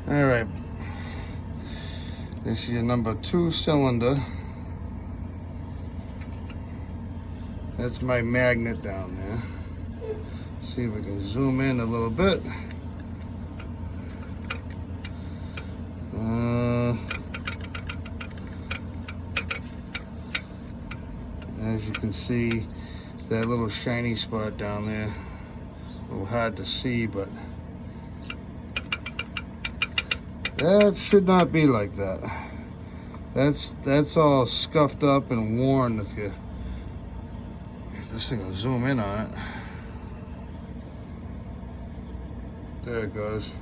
All right, this is your number 2 cylinder. That's my magnet down there. See if we can zoom in a little bit. As you can see, that little shiny spot down there, a little hard to see, but that should not be like that. That's all scuffed up and worn. If this thing will zoom in on it. There it goes.